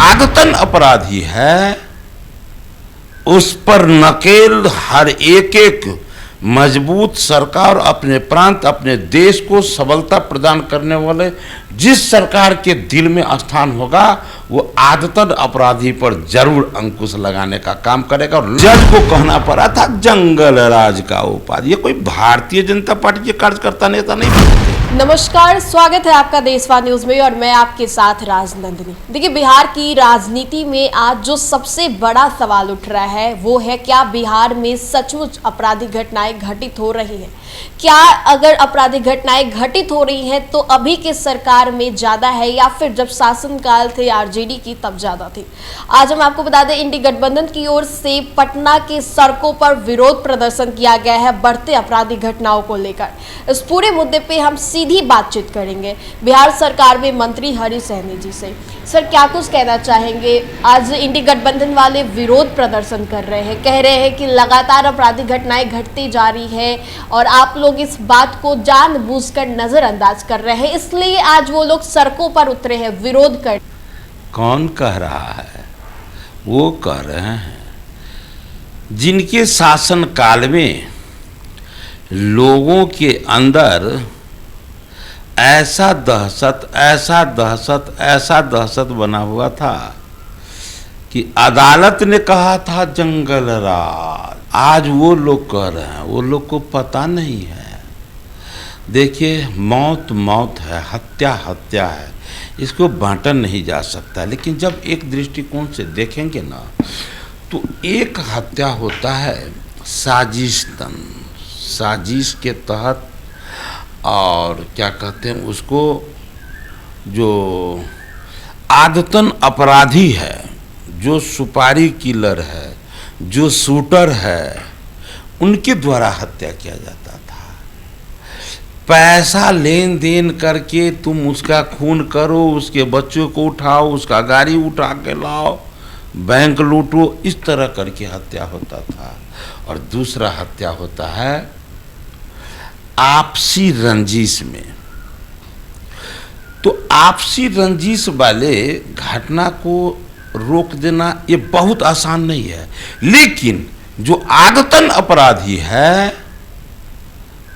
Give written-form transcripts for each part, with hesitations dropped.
आदतन अपराधी है उस पर नकेल हर एक मजबूत सरकार अपने प्रांत अपने देश को सबलता प्रदान करने वाले जिस सरकार के दिल में स्थान होगा वो आदतन अपराधी पर जरूर अंकुश लगाने का काम करेगा। और जज को कहना पड़ा था जंगल राज का उपाधि। ये कोई भारतीय जनता पार्टी के कार्यकर्ता नेता नहीं बोलते। नमस्कार, स्वागत है आपका देशवार न्यूज में और मैं आपके साथ राजनंदिनी। देखिए, बिहार की राजनीति में आज जो सबसे बड़ा सवाल उठ रहा है वो है क्या बिहार में सचमुच आपराधिक घटनाएं घटित हो रही हैं? क्या अगर आपराधिक घटनाएं घटित हो रही हैं तो अभी के सरकार में ज्यादा है या फिर जब शासनकाल थे आरजेडी की तब ज्यादा थी? आज हम आपको बता दें, इंडी गठबंधन की ओर से पटना के सड़कों पर विरोध प्रदर्शन किया गया है बढ़ते आपराधिक घटनाओं को लेकर। इस पूरे मुद्दे पे हम सीधी बातचीत करेंगे बिहार सरकार में मंत्री हरीश सहनी जी से। सर, क्या कुछ कहना चाहेंगे? आज इंडी गठबंधन वाले विरोध प्रदर्शन कर रहे हैं, कह रहे हैं कि लगातार आपराधिक घटनाएं घटती जा रही है और आप लोग इस बात को जानबूझकर नजरअंदाज कर रहे हैं, इसलिए आज वो लोग सड़कों पर उतरे हैं विरोध कर। कौन कह रहा है? वो कह रहे हैं जिनके शासन काल में लोगों के अंदर ऐसा दहशत बना हुआ था कि अदालत ने कहा था जंगल राज। आज वो लोग कह रहे हैं, वो लोग को पता नहीं है। देखिए, मौत मौत है, हत्या हत्या है, इसको बांटा नहीं जा सकता। लेकिन जब एक दृष्टिकोण से देखेंगे ना तो एक हत्या होता है साजिश के तहत, और क्या कहते हैं उसको, जो आदतन अपराधी है, जो सुपारी किलर है, जो शूटर है, उनके द्वारा हत्या किया जाता था। पैसा लेन देन करके तुम उसका खून करो, उसके बच्चों को उठाओ, उसका गाड़ी उठा के लाओ, बैंक लूटो, इस तरह करके हत्या होता था। और दूसरा हत्या होता है आपसी रंजिश में। तो आपसी रंजिश वाले घटना को रोक देना ये बहुत आसान नहीं है, लेकिन जो आदतन अपराधी है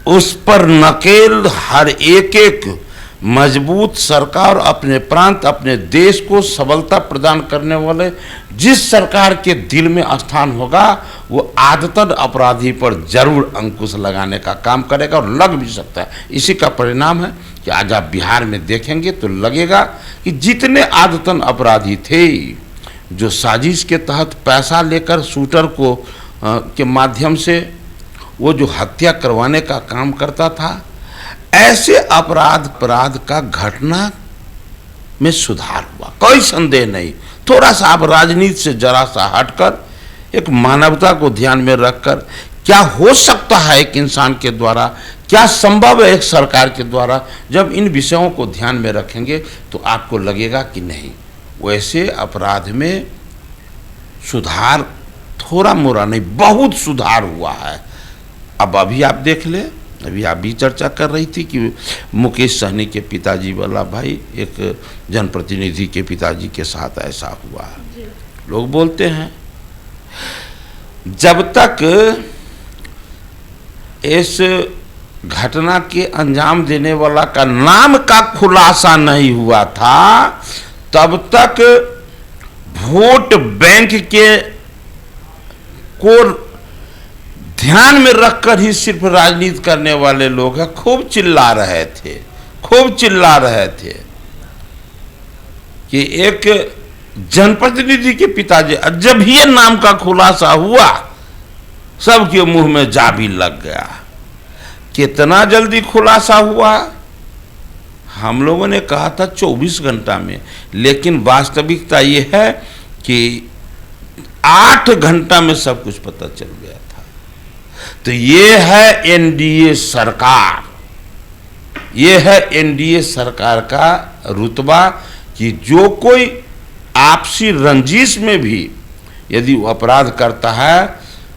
उस पर नकेल हर एक मजबूत सरकार अपने प्रांत अपने देश को सबलता प्रदान करने वाले जिस सरकार के दिल में स्थान होगा वो आदतन अपराधी पर जरूर अंकुश लगाने का काम करेगा, और लग भी सकता है। इसी का परिणाम है कि आज आप बिहार में देखेंगे तो लगेगा कि जितने आदतन अपराधी थे जो साजिश के तहत पैसा लेकर शूटर को के माध्यम से वो जो हत्या करवाने का काम करता था, ऐसे अपराध का घटना में सुधार हुआ, कोई संदेह नहीं। थोड़ा सा आप राजनीति से जरा सा हटकर एक मानवता को ध्यान में रखकर क्या हो सकता है एक इंसान के द्वारा, क्या संभव है एक सरकार के द्वारा, जब इन विषयों को ध्यान में रखेंगे तो आपको लगेगा कि नहीं, वैसे अपराध में सुधार थोड़ा मोड़ा नहीं, बहुत सुधार हुआ है। अब अभी आप देख ले, अभी आप भी चर्चा कर रही थी कि मुकेश सहनी के पिताजी वाला भाई एक जनप्रतिनिधि के पिताजी के साथ ऐसा हुआ। लोग बोलते हैं जब तक इस घटना के अंजाम देने वाला का नाम का खुलासा नहीं हुआ था तब तक वोट बैंक के को ध्यान में रखकर ही सिर्फ राजनीति करने वाले लोग हैं खूब चिल्ला रहे थे कि एक जनप्रतिनिधि के पिताजी, जब ये नाम का खुलासा हुआ सबके मुंह में जा भी लग गया। कितना जल्दी खुलासा हुआ? हम लोगों ने कहा था 24 घंटा में, लेकिन वास्तविकता ये है कि 8 घंटा में सब कुछ पता चल गया था। तो ये है एनडीए सरकार, ये है एनडीए सरकार का रुतबा कि जो कोई आपसी रंजिश में भी यदि वो अपराध करता है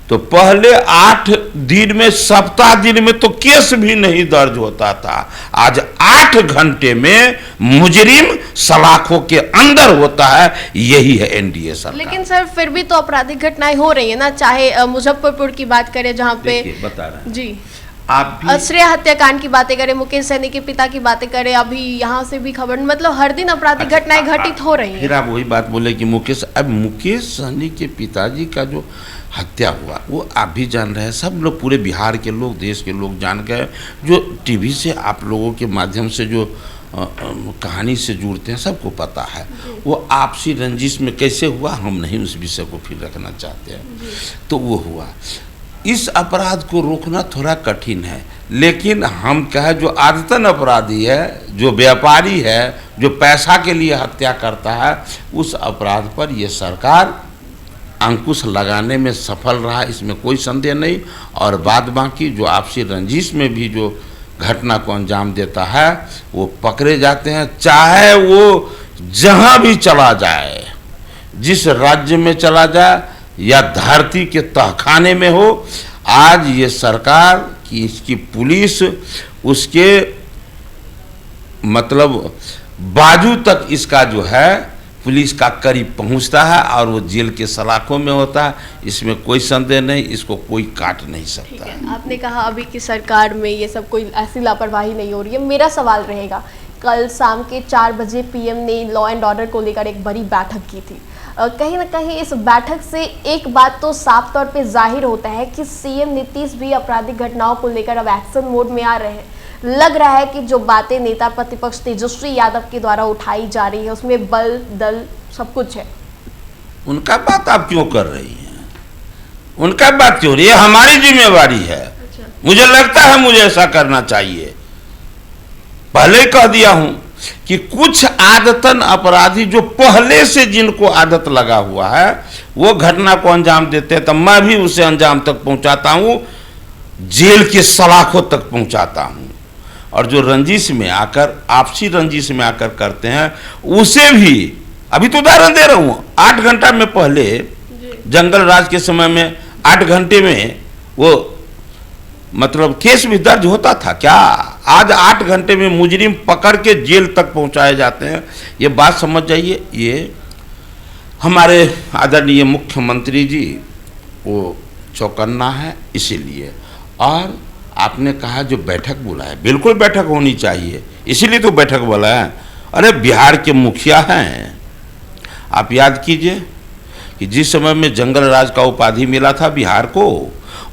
तो पहले 8 दिन में, सप्ताह दिन में तो केस भी नहीं दर्ज होता था। आज 8 घंटे में मुजरिम सलाखों के अंदर होता है। यही है एनडीए सरकार। लेकिन सर फिर भी तो आपराधिक घटनाएं हो रही है ना, चाहे मुजफ्फरपुर की बात करें जहां पे बता रहे हैं जी आप भी, श्रेया हत्याकांड की बातें करें, मुकेश सहनी के पिता की बातें करें, अभी यहाँ से भी खबर, मतलब हर दिन आपराधिक घटनाएं घटित हो रही हैं। फिर आप वही बात बोले कि मुकेश सहनी के पिताजी का जो हत्या हुआ वो आप भी जान रहे हैं, सब लोग, पूरे बिहार के लोग, देश के लोग जान गए। जो टीवी से आप लोगों के माध्यम से जो कहानी से जुड़ते हैं सबको पता है। वो आपसी रंजिश में कैसे हुआ, हम नहीं उस विषय को फिर रखना चाहते हैं। तो वो हुआ। इस अपराध को रोकना थोड़ा कठिन है, लेकिन हम कहें जो आदतन अपराधी है, जो व्यापारी है, जो पैसा के लिए हत्या करता है, उस अपराध पर ये सरकार अंकुश लगाने में सफल रहा, इसमें कोई संदेह नहीं। और बाद बाकी जो आपसी रंजिश में भी जो घटना को अंजाम देता है वो पकड़े जाते हैं, चाहे वो जहां भी चला जाए, जिस राज्य में चला जाए या धरती के तहखाने में हो। आज ये सरकार की, इसकी पुलिस उसके मतलब बाजू तक इसका जो है पुलिस का करीब पहुंचता है और वो जेल के सलाखों में होता है। इसमें कोई संदेह नहीं, इसको कोई काट नहीं सकता है। आपने कहा अभी की सरकार में ये सब कोई ऐसी लापरवाही नहीं हो रही है। मेरा सवाल रहेगा, कल शाम के 4 बजे पीएम ने लॉ एंड ऑर्डर को लेकर एक बड़ी बैठक की थी। कहीं ना कहीं इस बैठक से एक बात तो साफ तौर पे जाहिर होता है कि सीएम नीतीश भी आपराधिक घटनाओं को लेकर अब एक्शन मोड में आ रहे हैं। लग रहा है कि जो बातें नेता प्रतिपक्ष तेजस्वी यादव के द्वारा उठाई जा रही है उसमें बल दल सब कुछ है। उनका बात आप क्यों कर रही हैं? उनका बात क्यों रही है? हमारी जिम्मेवारी है। अच्छा। मुझे लगता है मुझे ऐसा करना चाहिए। पहले कह दिया हूं कि कुछ आदतन अपराधी जो पहले से जिनको आदत लगा हुआ है वो घटना को अंजाम देते हैं, तो मैं भी उसे अंजाम तक पहुंचाता हूं, जेल के सलाखों तक पहुंचाता हूं। और जो रंजिश में आकर, आपसी रंजिश में आकर करते हैं, उसे भी, अभी तो उदाहरण दे रहा हूं, 8 घंटा में, पहले जंगल राज के समय में 8 घंटे में वो मतलब केस भी दर्ज होता था क्या? आज 8 घंटे में मुजरिम पकड़ के जेल तक पहुंचाए जाते हैं। ये बात समझ जाइए। ये हमारे आदरणीय मुख्यमंत्री जी वो चौकन्ना है, इसीलिए। और आपने कहा जो बैठक बुलाए, बिल्कुल बैठक होनी चाहिए, इसीलिए तो बैठक बुलाया है। अरे बिहार के मुखिया हैं, आप याद कीजिए कि जिस समय में जंगल राज का उपाधि मिला था बिहार को,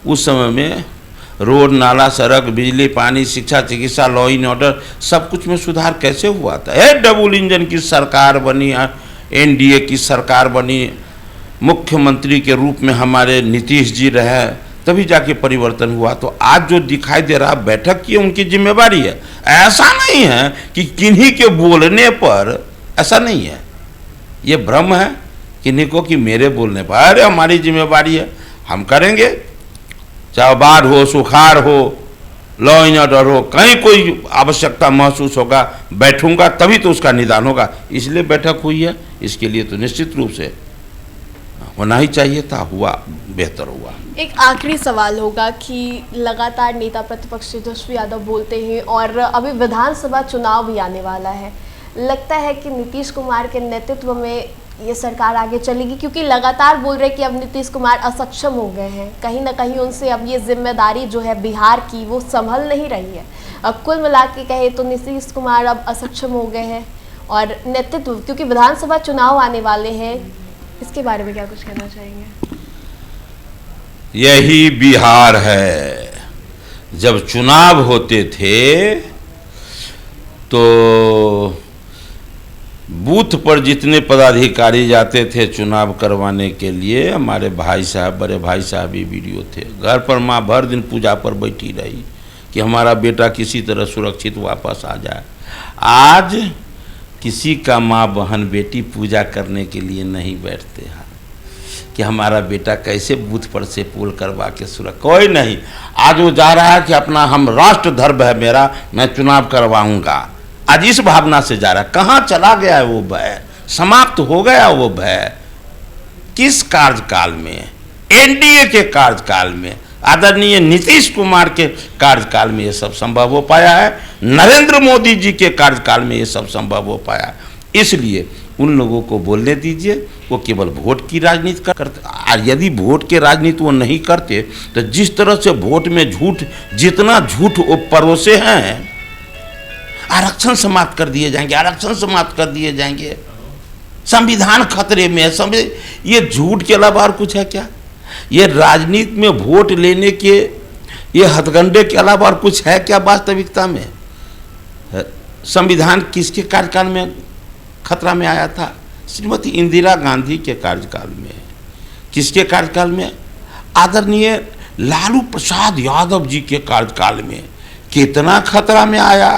उस समय में रोड, नाला, सड़क, बिजली, पानी, शिक्षा, चिकित्सा, लॉ एंड ऑर्डर, सब कुछ में सुधार कैसे हुआ था? डबल इंजन की सरकार बनी, एनडीए की सरकार बनी, मुख्यमंत्री के रूप में हमारे नीतीश जी रहे, तभी जाके परिवर्तन हुआ। तो आज जो दिखाई दे रहा बैठक की उनकी जिम्मेवारी है। ऐसा नहीं है कि किन्हीं के बोलने पर, ऐसा नहीं है, ये भ्रम है किन्हीं को कि मेरे बोलने पर। अरे हमारी जिम्मेवारी है, हम करेंगे, चाहे बाढ़ हो, सुखाड़ हो, लॉ एंड ऑर्डर हो, कहीं कोई आवश्यकता महसूस होगा, बैठूंगा तभी तो उसका निदान होगा। इसलिए बैठक हुई है, इसके लिए तो निश्चित रूप से होना ही चाहिए था, हुआ, बेहतर हुआ। एक आखिरी सवाल होगा कि लगातार नेता प्रतिपक्ष तेजस्वी यादव बोलते हैं और अभी विधानसभा चुनाव भी आने वाला है, लगता है कि नीतीश कुमार के नेतृत्व में ये सरकार आगे चलेगी? क्योंकि लगातार बोल रहे कि अब नीतीश कुमार असक्षम हो गए हैं, कहीं ना कहीं उनसे अब ये जिम्मेदारी जो है बिहार की वो संभल नहीं रही है। अब कुल मिला के कहे तो नीतीश कुमार अब असक्षम हो गए हैं और नेतृत्व, क्योंकि विधानसभा चुनाव आने वाले हैं, इसके बारे में क्या कुछ कहना चाहेंगे? यही बिहार है। जब चुनाव होते थे तो बूथ पर जितने पदाधिकारी जाते थे चुनाव करवाने के लिए, हमारे भाई साहब, बड़े भाई साहब भी वीडियो थे। घर पर माँ भर दिन पूजा पर बैठी रही कि हमारा बेटा किसी तरह सुरक्षित वापस आ जाए। आज किसी का माँ, बहन, बेटी पूजा करने के लिए नहीं बैठते हैं कि हमारा बेटा कैसे बूथ पर से पोल करवा के सुरक्षा, कोई नहीं। आज वो जा रहा है कि अपना, हम राष्ट्र धर्म है मेरा, मैं चुनाव करवाऊंगा। आज इस भावना से जा रहा है। कहाँ चला गया है वो भय? समाप्त हो गया वो भय। किस कार्यकाल में एनडीए के कार्यकाल में, आदरणीय नीतीश कुमार के कार्यकाल में ये सब संभव हो पाया है, नरेंद्र मोदी जी के कार्यकाल में ये सब संभव हो पाया है। इसलिए उन लोगों को बोलने दीजिए, वो केवल वोट की राजनीति करते। और यदि वोट के राजनीति वो नहीं करते तो जिस तरह से वोट में झूठ, जितना झूठ वो परोसे हैं, आरक्षण समाप्त कर दिए जाएंगे, आरक्षण समाप्त कर दिए जाएंगे, संविधान खतरे में है, ये झूठ के अलावा और कुछ है क्या? ये राजनीति में वोट लेने के ये हथगंडे के अलावा और कुछ है क्या वास्तविकता में? संविधान किसके कार्यकाल में खतरा में आया था? श्रीमती इंदिरा गांधी के कार्यकाल में। किसके कार्यकाल में? आदरणीय लालू प्रसाद यादव जी के कार्यकाल में। कितना खतरा में आया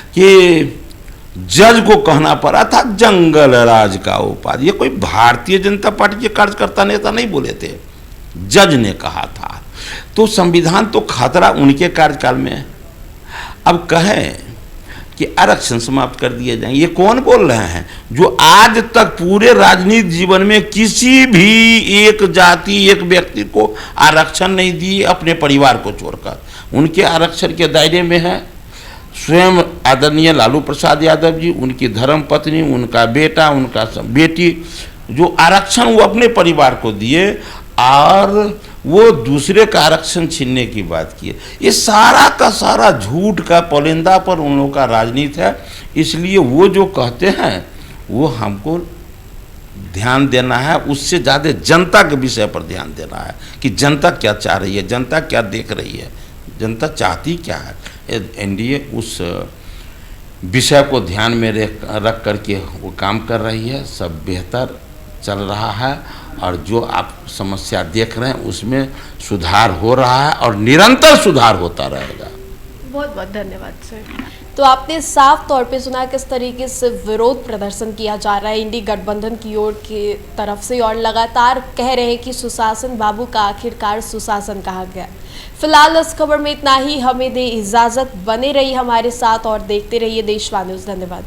कि जज को कहना पड़ा था जंगल राज का उपाधि। ये कोई भारतीय जनता पार्टी के कार्यकर्ता नेता नहीं बोले थे, जज ने कहा था। तो संविधान तो खतरा उनके कार्यकाल में है। अब कहें कि आरक्षण समाप्त कर दिए जाएंगे, ये कौन बोल रहे हैं? जो आज तक पूरे राजनीतिक जीवन में किसी भी एक जाति, एक व्यक्ति को आरक्षण नहीं दिए अपने परिवार को छोड़कर। उनके आरक्षण के दायरे में है स्वयं आदरणीय लालू प्रसाद यादव जी, उनकी धर्म पत्नी, उनका बेटा, उनका बेटी, जो आरक्षण वो अपने परिवार को दिए और वो दूसरे का आरक्षण छीनने की बात की है। ये सारा का सारा झूठ का पलिंदा पर उन लोगों का राजनीति है। इसलिए वो जो कहते हैं वो हमको ध्यान देना है, उससे ज़्यादा जनता के विषय पर ध्यान देना है कि जनता क्या चाह रही है, जनता क्या देख रही है, जनता चाहती क्या है। एनडीए उस विषय को ध्यान में रख करके वो काम कर रही है। सब बेहतर चल रहा है और जो आप समस्या देख रहे हैं उसमें सुधार हो रहा है और निरंतर सुधार होता रहेगा। बहुत बहुत धन्यवाद सर। तो आपने साफ तौर पे सुना किस तरीके से विरोध प्रदर्शन किया जा रहा है इंडी गठबंधन की ओर की तरफ से, और लगातार कह रहे हैं कि सुशासन बाबू का आखिरकार सुशासन कहा गया। फिलहाल इस खबर में इतना ही, हमें दे इजाजत। बने रहिए हमारे साथ और देखते रहिए देशवा न्यूज़। धन्यवाद।